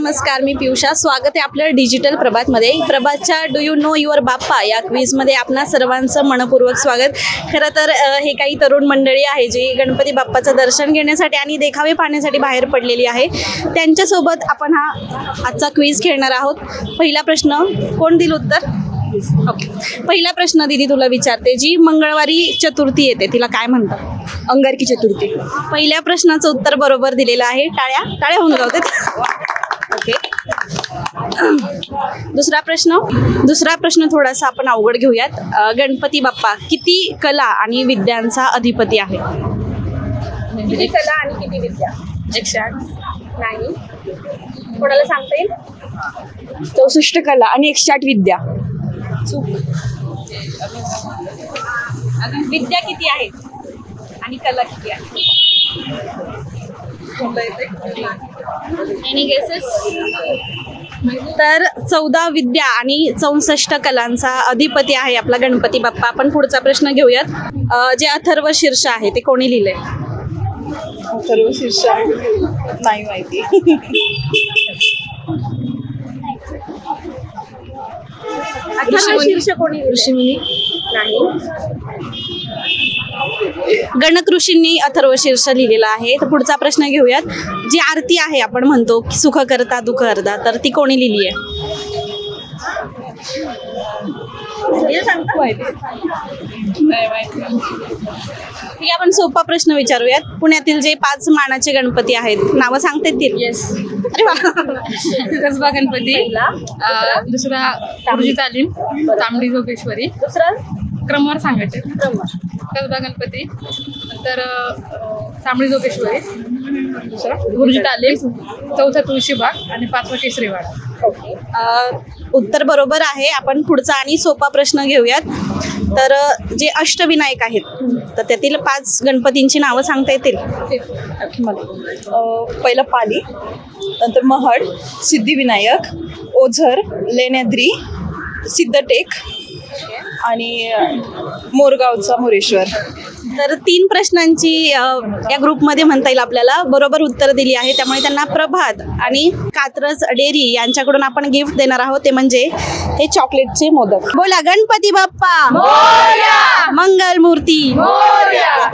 नमस्कार, मी पियुषा. स्वागत आहे आपल्या डिजिटल प्रभातमध्ये. प्रभातच्या do you know your Bappa या क्विजमध्ये आपणा सर्वांचं मनपूर्वक स्वागत. खरं तर हे काही तरुण मंडळी आहे जी गणपती बाप्पाचं दर्शन घेण्यासाठी आणि देखावे पाहण्यासाठी बाहेर पडलेली आहे. त्यांच्यासोबत आपण हा आजचा क्विज खेळणार आहोत. पहिला प्रश्न कोण दिल उत्तर? ओके, पहिला प्रश्न दीदी तुला विचारते. जी मंगळवारी चतुर्थी येते तिला काय म्हणतात? अंगारकी चतुर्थी. पहिल्या प्रश्नाचं उत्तर बरोबर दिलेलं आहे. टाळ्या टाळ्या होऊन जाऊ देत. ओके, दुसरा प्रश्न थोडासा आपण अवघड घेऊयात. गणपती बाप्पा किती कला आणि विद्यांचा अधिपती आहे? किती कला आणि किती विद्या? 108. नाही, कोणाला सांगता येईल? 64 कला आणि 108 विद्या. चूक. विद्या किती आहेत आणि कला किती आहे? Any guesses? तर 14 विद्या आणि 64 कलांचा अधिपती आहे आपला गणपती बाप्पा. आपण पुढचा प्रश्न घेऊयात. जे अथर्व शीर्ष आहे ते कोणी लिहिलंय? सर्व शीर्ष नाही माहिती. अथर्व शीर्ष कोणी ऋषीमुनी नाही. गणक ऋषींनी अथर्व शीर्ष लिहिलेला आहे. तर पुढचा प्रश्न घेऊयात. जी आरती आहे आपण म्हणतो की सुख करता दुःख करता, तर ती कोणी लिहिली आहे? ठीक, आपण सोपा प्रश्न विचारूयात. पुण्यातील जे 5 मानाचे गणपती आहेत नावं सांगता येतील? येस. अरे वा. कसबा गणपती, दुसरा गुरुजी तालीम, तांबडी जोगेश्वरी. दुसरा क्रमवार सांगायचे. कसबा गणपती, नंतर तांबडी जोगेश्वरी, दुसरा गुरुजी तालीम, चौथा तुळशीबाग आणि 5वा केसरीवाडा. ओके, उत्तर बरोबर आहे. आपण पुढचा आणि सोपा प्रश्न घेऊयात. तर जे अष्टविनायक आहेत तर त्यातील 5 गणपतींची नावं सांगता येतील? पहिला पाली, नंतर महड, सिद्धिविनायक, ओझर, लेण्याद्री, सिद्धटेक आणि मोरगावचा मोरेश्वर. तर 3 प्रश्नांची या ग्रुपमध्ये म्हणता येईल आपल्याला बरोबर उत्तर दिली आहे. त्यामुळे त्यांना प्रभात आणि कात्रज डेअरी यांच्याकडून आपण गिफ्ट देणार आहोत, ते म्हणजे हे चॉकलेटचे मोदक. बोला गणपती बाप्पा मोरया, मंगल मूर्ती मोरया.